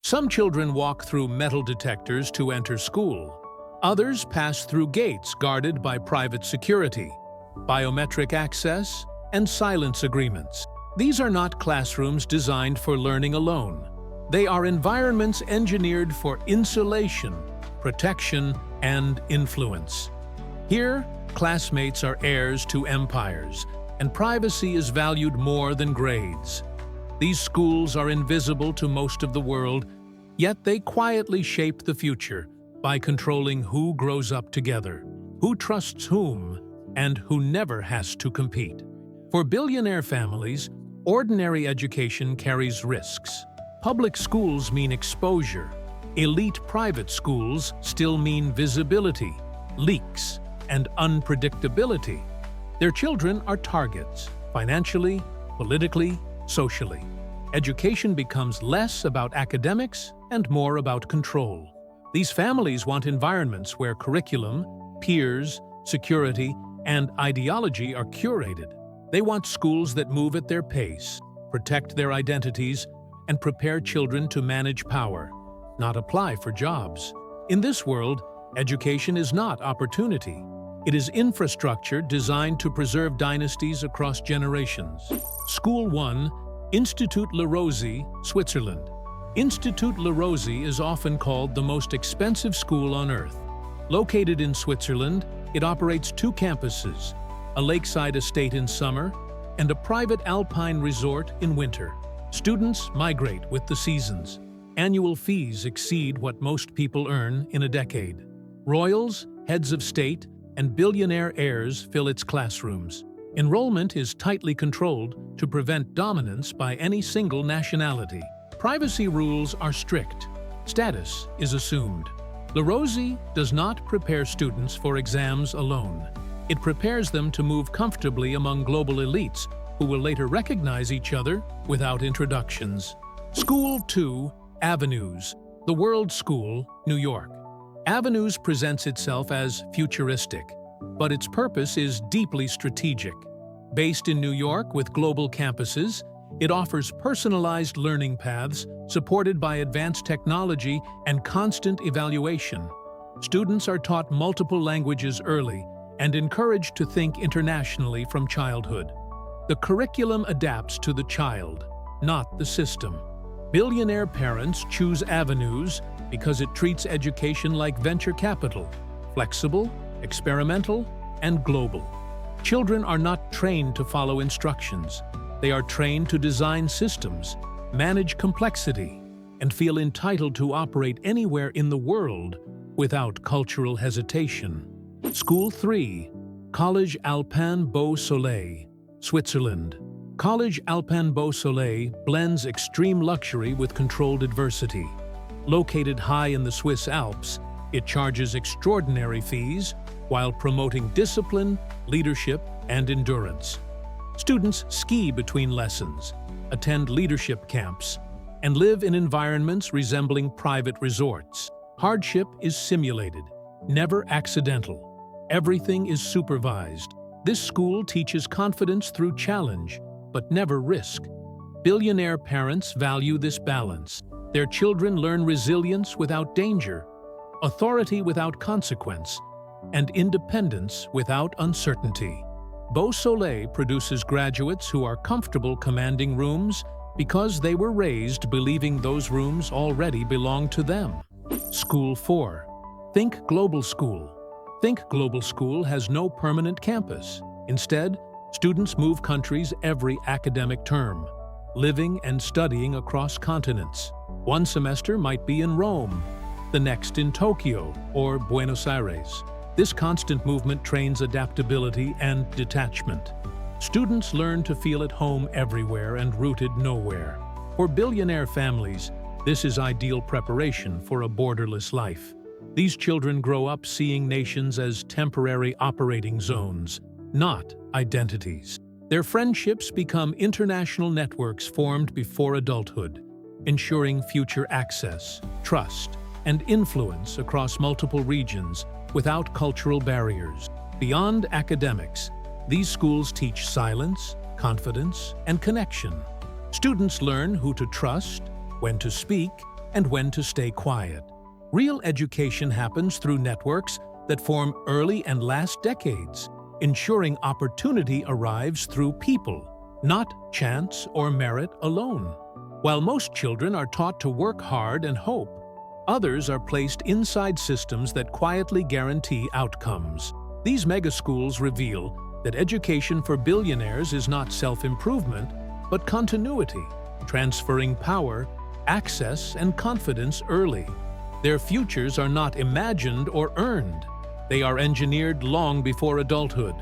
Some children walk through metal detectors to enter school. Others pass through gates guarded by private security, biometric access, and silence agreements. These are not classrooms designed for learning alone. They are environments engineered for insulation, protection, and influence. Here, classmates are heirs to empires, and privacy is valued more than grades. These schools are invisible to most of the world, yet they quietly shape the future by controlling who grows up together, who trusts whom, and who never has to compete. For billionaire families, ordinary education carries risks. Public schools mean exposure. Elite private schools still mean visibility, leaks, and unpredictability. Their children are targets, financially, politically, socially. Education becomes less about academics and more about control. These families want environments where curriculum, peers, security, and ideology are curated. They want schools that move at their pace, protect their identities, and prepare children to manage power, not apply for jobs. In this world, education is not opportunity. It is infrastructure designed to preserve dynasties across generations. School 1, Institut La Rosey, Switzerland. Institut La Rosey is often called the most expensive school on Earth. Located in Switzerland, it operates 2 campuses, a lakeside estate in summer and a private alpine resort in winter. Students migrate with the seasons. Annual fees exceed what most people earn in a decade. Royals, heads of state, and billionaire heirs fill its classrooms. Enrollment is tightly controlled to prevent dominance by any single nationality. Privacy rules are strict. Status is assumed. La Rosey does not prepare students for exams alone. It prepares them to move comfortably among global elites who will later recognize each other without introductions. School 2, Avenues, the World School, New York. Avenues presents itself as futuristic, but its purpose is deeply strategic. Based in New York with global campuses, it offers personalized learning paths supported by advanced technology and constant evaluation. Students are taught multiple languages early and encouraged to think internationally from childhood. The curriculum adapts to the child, not the system. Billionaire parents choose Avenues because it treats education like venture capital, flexible, experimental, and global. Children are not trained to follow instructions. They are trained to design systems, manage complexity, and feel entitled to operate anywhere in the world without cultural hesitation. School 3, Collège Alpin Beau Soleil, Switzerland. Collège Alpin Beau Soleil blends extreme luxury with controlled adversity. Located high in the Swiss Alps, it charges extraordinary fees while promoting discipline, leadership, and endurance. Students ski between lessons, attend leadership camps, and live in environments resembling private resorts. Hardship is simulated, never accidental. Everything is supervised. This school teaches confidence through challenge, but never risk. Billionaire parents value this balance. Their children learn resilience without danger, authority without consequence, and independence without uncertainty. Beau Soleil produces graduates who are comfortable commanding rooms because they were raised believing those rooms already belong to them. School 4. Think Global School. Think Global School has no permanent campus. Instead, students move countries every academic term, living and studying across continents. One semester might be in Rome, the next in Tokyo or Buenos Aires. This constant movement trains adaptability and detachment. Students learn to feel at home everywhere and rooted nowhere. For billionaire families, this is ideal preparation for a borderless life. These children grow up seeing nations as temporary operating zones, not identities. Their friendships become international networks formed before adulthood, ensuring future access, trust, and influence across multiple regions without cultural barriers. Beyond academics, these schools teach silence, confidence, and connection. Students learn who to trust, when to speak, and when to stay quiet. Real education happens through networks that form early and last decades, ensuring opportunity arrives through people, not chance or merit alone. While most children are taught to work hard and hope, others are placed inside systems that quietly guarantee outcomes. These mega-schools reveal that education for billionaires is not self-improvement, but continuity, transferring power, access, and confidence early. Their futures are not imagined or earned. They are engineered long before adulthood.